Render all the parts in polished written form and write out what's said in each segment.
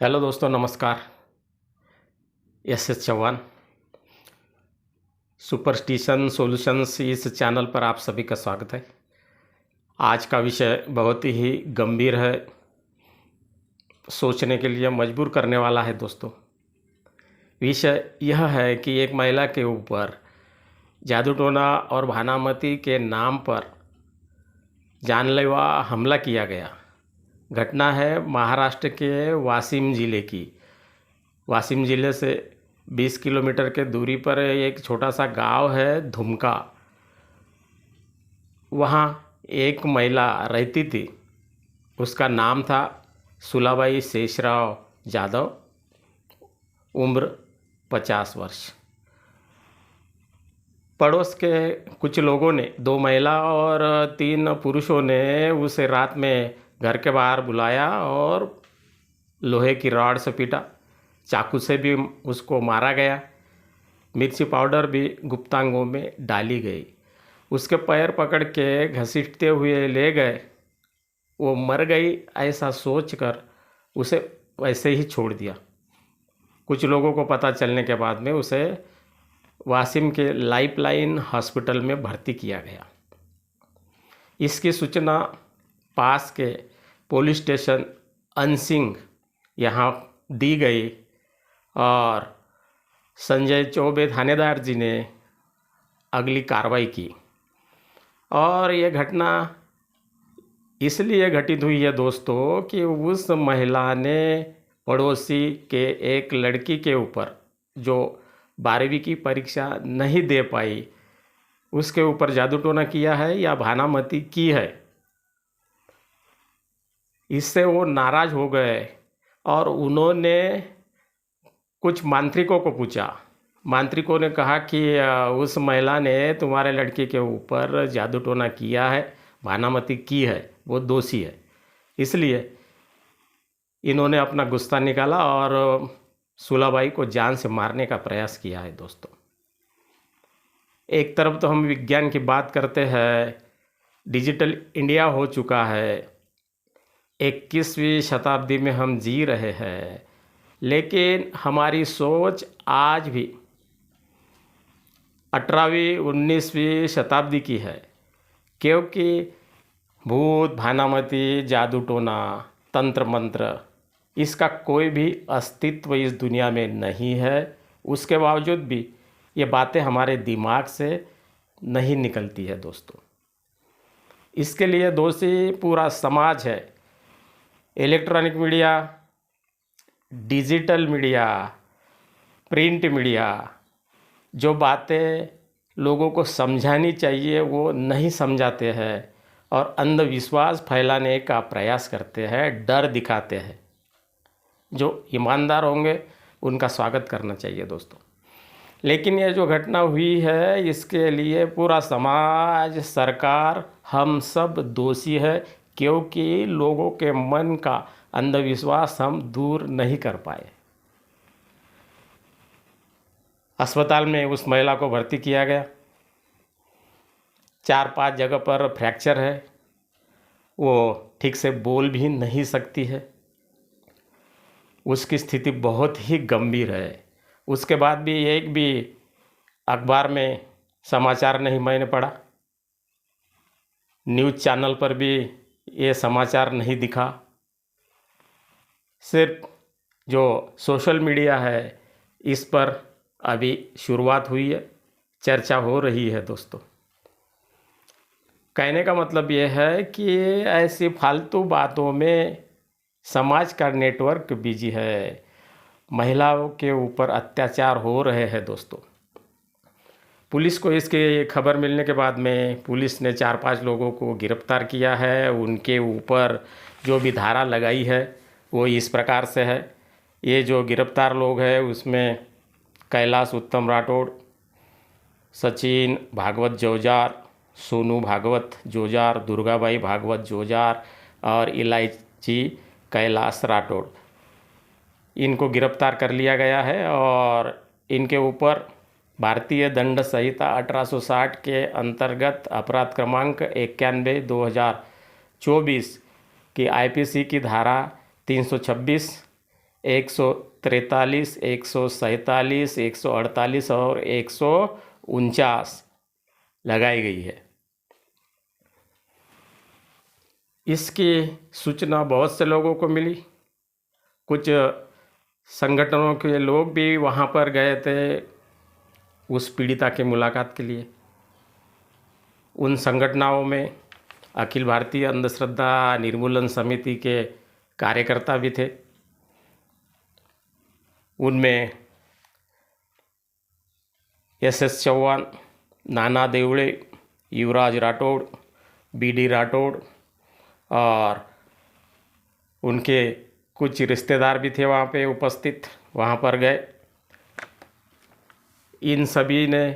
Hello दोस्तों, नमस्कार। S Chauhan superstition solutions इस चैनल पर आप सभी का स्वागत है। आज का विषय बहुत ही गंभीर है, सोचने के लिए मजबूर करने वाला है दोस्तों। विषय यह है कि एक महिला के ऊपर जादू टोना और भानामती के नाम पर जानलेवा हमला किया गया। घटना है महाराष्ट्र के वाशिम ज़िले की। वाशिम ज़िले से 20 किलोमीटर के दूरी पर एक छोटा सा गांव है धुमका। वहाँ एक महिला रहती थी, उसका नाम था सुलाबाई शेषराव जाधव, उम्र 50 वर्ष। पड़ोस के कुछ लोगों ने, 2 महिला और 3 पुरुषों ने उसे रात में घर के बाहर बुलाया और लोहे की रॉड से पीटा, चाकू से भी उसको मारा गया, मिर्ची पाउडर भी गुप्तांगों में डाली गई। उसके पैर पकड़ के घसीटते हुए ले गए। वो मर गई ऐसा सोचकर उसे वैसे ही छोड़ दिया। कुछ लोगों को पता चलने के बाद में उसे वाशिम के लाइफलाइन हॉस्पिटल में भर्ती किया गया। इसकी सूचना पास के पुलिस स्टेशन अनसिंग यहाँ दी गई और संजय चौबे थानेदार जी ने अगली कार्रवाई की। और ये घटना इसलिए घटित हुई है दोस्तों कि उस महिला ने पड़ोसी के एक लड़की के ऊपर, जो 12वीं की परीक्षा नहीं दे पाई, उसके ऊपर जादू टोना किया है या भानामती की है। इससे वो नाराज़ हो गए और उन्होंने कुछ मांत्रिकों को पूछा। मांत्रिकों ने कहा कि उस महिला ने तुम्हारे लड़के के ऊपर जादू टोना किया है, भानामती की है, वो दोषी है। इसलिए इन्होंने अपना गुस्सा निकाला और सुलाबाई को जान से मारने का प्रयास किया है दोस्तों। एक तरफ तो हम विज्ञान की बात करते हैं, डिजिटल इंडिया हो चुका है, 21वीं शताब्दी में हम जी रहे हैं, लेकिन हमारी सोच आज भी 18वीं 19वीं शताब्दी की है। क्योंकि भूत, भानामती, जादू टोना, तंत्र मंत्र, इसका कोई भी अस्तित्व इस दुनिया में नहीं है। उसके बावजूद भी ये बातें हमारे दिमाग से नहीं निकलती है दोस्तों। इसके लिए दोषी पूरा समाज है। Electronic media, digital media, print media, जो बातें लोगों को समझानी चाहिए वो नहीं समझाते हैं और अंधविश्वास फैलाने का प्रयास करते हैं, डर दिखाते हैं। जो ईमानदार होंगे उनका स्वागत करना चाहिए दोस्तों। लेकिन ये जो घटना हुई है, इसके लिए पूरा समाज, सरकार, हम सब दोषी है, क्योंकि लोगों के मन का अंधविश्वास हम दूर नहीं कर पाए। अस्पताल में उस महिला को भर्ती किया गया। 4-5 जगह पर फ्रैक्चर है, वो ठीक से बोल भी नहीं सकती है। उसकी स्थिति बहुत ही गंभीर है। उसके बाद भी एक भी अखबार में समाचार नहीं मैंने पढ़ा, न्यूज़ चैनल पर भी ये समाचार नहीं दिखा। सिर्फ जो सोशल मीडिया है इस पर अभी शुरुआत हुई है, चर्चा हो रही है दोस्तों। कहने का मतलब ये है कि ऐसी फालतू बातों में समाज का नेटवर्क बिजी है। महिलाओं के ऊपर अत्याचार हो रहे हैं दोस्तों। पुलिस को इसके खबर मिलने के बाद में पुलिस ने 4-5 लोगों को गिरफ्तार किया है। उनके ऊपर जो भी धारा लगाई है वो इस प्रकार से है। ये जो गिरफ्तार लोग हैं उसमें कैलाश उत्तम राठौड़, सचिन भागवत जोजार, सोनू भागवत जोजार, दुर्गाबाई भागवत जोजार और इलायची कैलाश राठौड़, इनको गिरफ्तार कर लिया गया है। और इनके ऊपर भारतीय दंड संहिता 1860 के अंतर्गत अपराध क्रमांक 91/2024 की IPC की धारा 326 143, 147, 148 और 149 लगाई गई है। इसकी सूचना बहुत से लोगों को मिली। कुछ संगठनों के लोग भी वहाँ पर गए थे उस पीड़िता की मुलाकात के लिए। उन संगठनों में अखिल भारतीय अंधश्रद्धा निर्मूलन समिति के कार्यकर्ता भी थे। उनमें एस चौहान, नाना देवड़े, युवराज राठौड़, BD राठौड़ और उनके कुछ रिश्तेदार भी थे वहाँ पे उपस्थित। वहाँ पर गए। इन सभी ने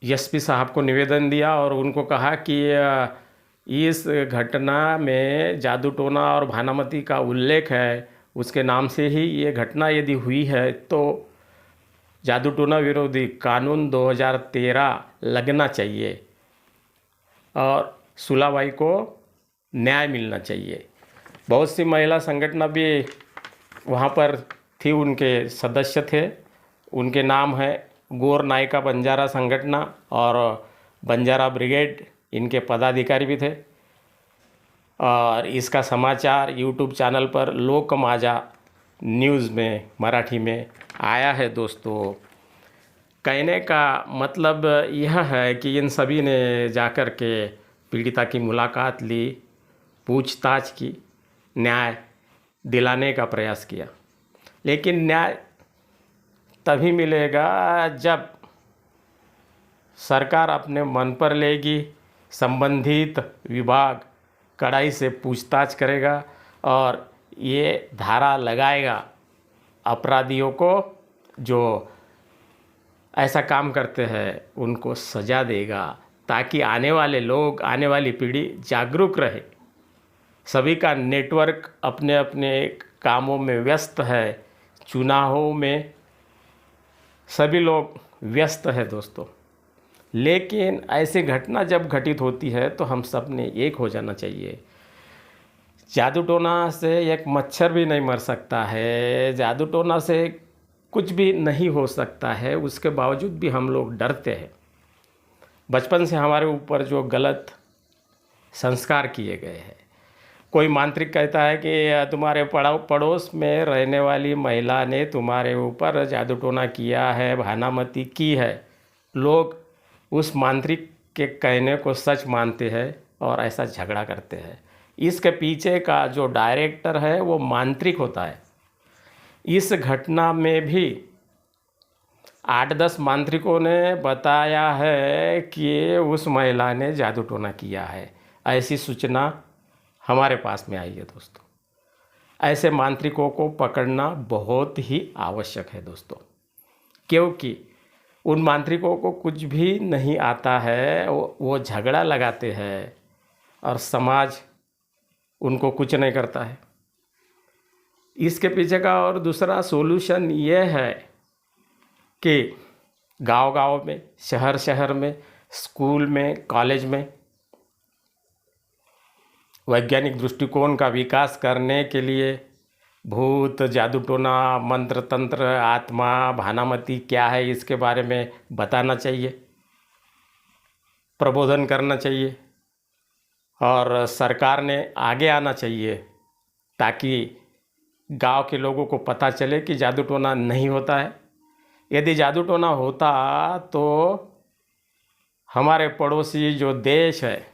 SP साहब को निवेदन दिया और उनको कहा कि इस घटना में जादू टोना और भानामती का उल्लेख है, उसके नाम से ही ये घटना यदि हुई है तो जादू टोना विरोधी कानून 2013 लगना चाहिए और सुलाबाई को न्याय मिलना चाहिए। बहुत सी महिला संगठन भी वहाँ पर थी, उनके सदस्य थे। उनके नाम है गौर नायका बंजारा संगठन और बंजारा ब्रिगेड, इनके पदाधिकारी भी थे। और इसका समाचार YouTube चैनल पर लोक माझा न्यूज़ में मराठी में आया है। दोस्तों, कहने का मतलब यह है कि इन सभी ने जाकर के पीड़िता की मुलाकात ली, पूछताछ की, न्याय दिलाने का प्रयास किया। लेकिन न्याय तभी मिलेगा जब सरकार अपने मन पर लेगी, संबंधित विभाग कड़ाई से पूछताछ करेगा और ये धारा लगाएगा अपराधियों को, जो ऐसा काम करते हैं उनको सज़ा देगा, ताकि आने वाले लोग, आने वाली पीढ़ी जागरूक रहे। सभी का नेटवर्क अपने अपने कामों में व्यस्त है, चुनावों में सभी लोग व्यस्त है दोस्तों। लेकिन ऐसी घटना जब घटित होती है तो हम सब ने एक हो जाना चाहिए। जादू टोना से एक मच्छर भी नहीं मर सकता है, जादू टोना से कुछ भी नहीं हो सकता है, उसके बावजूद भी हम लोग डरते हैं। बचपन से हमारे ऊपर जो गलत संस्कार किए गए हैं। कोई मांत्रिक कहता है कि तुम्हारे पड़ोस में रहने वाली महिला ने तुम्हारे ऊपर जादू टोना किया है, भानामती की है। लोग उस मांत्रिक के कहने को सच मानते हैं और ऐसा झगड़ा करते हैं। इसके पीछे का जो डायरेक्टर है वो मांत्रिक होता है। इस घटना में भी 8-10 मांत्रिकों ने बताया है कि उस महिला ने जादू टोना किया है। ऐसी सूचना हमारे पास में आई है दोस्तों। ऐसे मांत्रिकों को पकड़ना बहुत ही आवश्यक है दोस्तों, क्योंकि उन मांत्रिकों को कुछ भी नहीं आता है। वो झगड़ा लगाते हैं और समाज उनको कुछ नहीं करता है। इसके पीछे का और दूसरा सॉल्यूशन ये है कि गांव-गांव में, शहर-शहर में, स्कूल में, कॉलेज में वैज्ञानिक दृष्टिकोण का विकास करने के लिए भूत, जादू टोना, मंत्र तंत्र, आत्मा, भानामती क्या है इसके बारे में बताना चाहिए, प्रबोधन करना चाहिए और सरकार ने आगे आना चाहिए, ताकि गांव के लोगों को पता चले कि जादू टोना नहीं होता है। यदि जादू टोना होता तो हमारे पड़ोसी जो देश है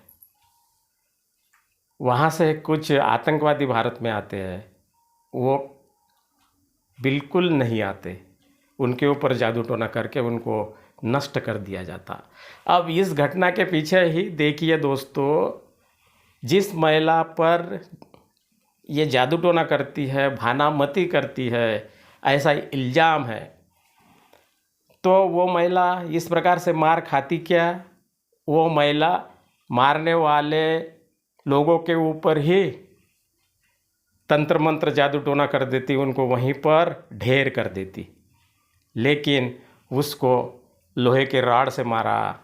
वहाँ से कुछ आतंकवादी भारत में आते हैं, वो बिल्कुल नहीं आते। उनके ऊपर जादू टोना करके उनको नष्ट कर दिया जाता। अब इस घटना के पीछे ही देखिए दोस्तों, जिस महिला पर ये जादू टोना करती है, भानामती करती है, ऐसा इल्ज़ाम है, तो वो महिला इस प्रकार से मार खाती क्या? वो महिला मारने वाले लोगों के ऊपर ही तंत्र मंत्र जादू टोना कर देती, उनको वहीं पर ढेर कर देती। लेकिन उसको लोहे के राड से मारा,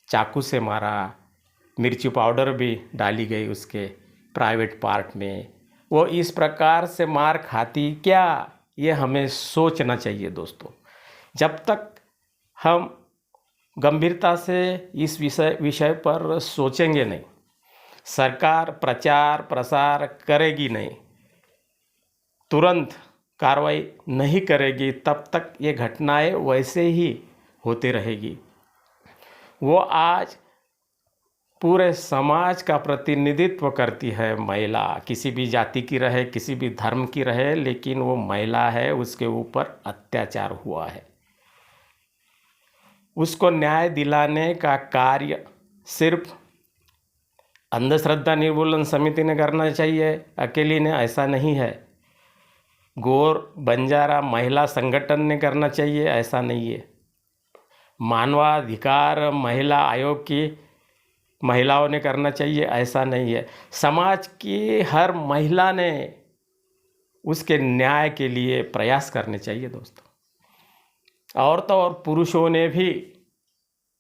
चाकू से मारा, मिर्ची पाउडर भी डाली गई उसके प्राइवेट पार्ट में। वो इस प्रकार से मार खाती क्या, ये हमें सोचना चाहिए दोस्तों। जब तक हम गंभीरता से इस विषय पर सोचेंगे नहीं, सरकार प्रचार प्रसार करेगी नहीं, तुरंत कार्रवाई नहीं करेगी, तब तक ये घटनाएं वैसे ही होती रहेगी। वो आज पूरे समाज का प्रतिनिधित्व करती है महिला, किसी भी जाति की रहे, किसी भी धर्म की रहे, लेकिन वो महिला है, उसके ऊपर अत्याचार हुआ है। उसको न्याय दिलाने का कार्य सिर्फ अंधश्रद्धा निर्मूलन समिति ने करना चाहिए, अकेली ने, ऐसा नहीं है। गौर बंजारा महिला संगठन ने करना चाहिए, ऐसा नहीं है। मानवाधिकार महिला आयोग की महिलाओं ने करना चाहिए, ऐसा नहीं है। समाज की हर महिला ने उसके न्याय के लिए प्रयास करने चाहिए दोस्तों। औरतों और पुरुषों ने भी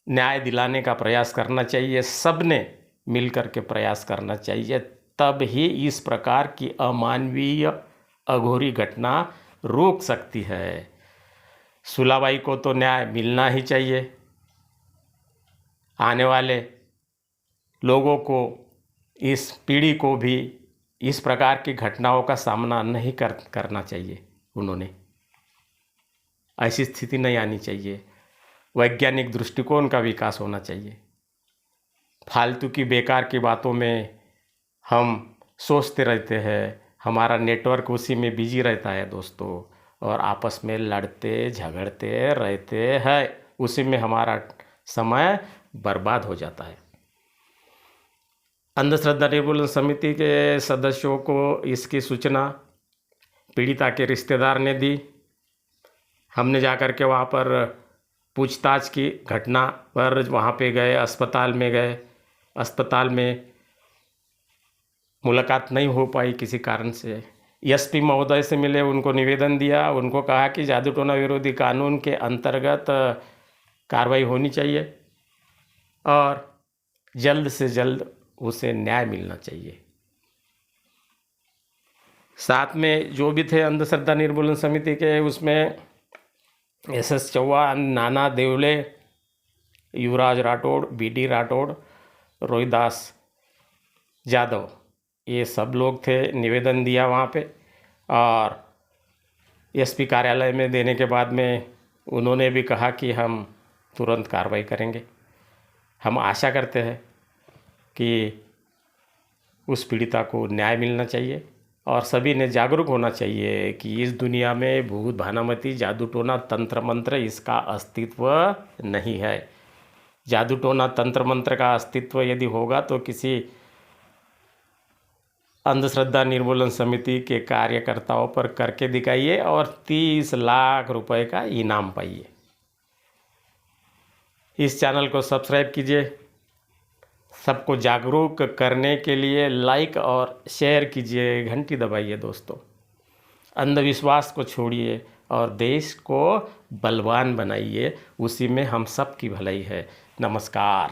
न्याय दिलाने का प्रयास करना चाहिए, सब ने मिलकर के प्रयास करना चाहिए, तब ही इस प्रकार की अमानवीय अघोरी घटना रोक सकती है। सुलाबाई को तो न्याय मिलना ही चाहिए। आने वाले लोगों को, इस पीढ़ी को भी इस प्रकार की घटनाओं का सामना नहीं करना चाहिए। उन्होंने ऐसी स्थिति नहीं आनी चाहिए। वैज्ञानिक दृष्टिकोण का विकास होना चाहिए। फालतू की बेकार की बातों में हम सोचते रहते हैं, हमारा नेटवर्क उसी में बिजी रहता है दोस्तों, और आपस में लड़ते झगड़ते रहते हैं, उसी में हमारा समय बर्बाद हो जाता है। अंधश्रद्धा निर्मूलन समिति के सदस्यों को इसकी सूचना पीड़िता के रिश्तेदार ने दी। हमने जाकर के वहाँ पर पूछताछ की, घटना पर वहाँ पे गए, अस्पताल में गए। अस्पताल में मुलाकात नहीं हो पाई किसी कारण से। एसपी महोदय से मिले, उनको निवेदन दिया, उनको कहा कि जादू टोना विरोधी कानून के अंतर्गत कार्रवाई होनी चाहिए और जल्द से जल्द उसे न्याय मिलना चाहिए। साथ में जो भी थे अंधश्रद्धा निर्मूलन समिति के, उसमें एस चौहान, नाना देवले, युवराज राठौड़, BD राठौड़, रोहिदास यादव, ये सब लोग थे। निवेदन दिया वहाँ पे, और एसपी कार्यालय में देने के बाद में उन्होंने भी कहा कि हम तुरंत कार्रवाई करेंगे। हम आशा करते हैं कि उस पीड़िता को न्याय मिलना चाहिए, और सभी ने जागरूक होना चाहिए कि इस दुनिया में भूत भानामती, जादू टोना, तंत्र मंत्र, इसका अस्तित्व नहीं है। जादू टोना तंत्र मंत्र का अस्तित्व यदि होगा तो किसी अंधश्रद्धा निर्मूलन समिति के कार्यकर्ताओं पर करके दिखाइए और 30 लाख रुपए का इनाम पाइए। इस चैनल को सब्सक्राइब कीजिए। सबको जागरूक करने के लिए लाइक और शेयर कीजिए, घंटी दबाइए दोस्तों। अंधविश्वास को छोड़िए और देश को बलवान बनाइए, उसी में हम सब की भलाई है। नमस्कार।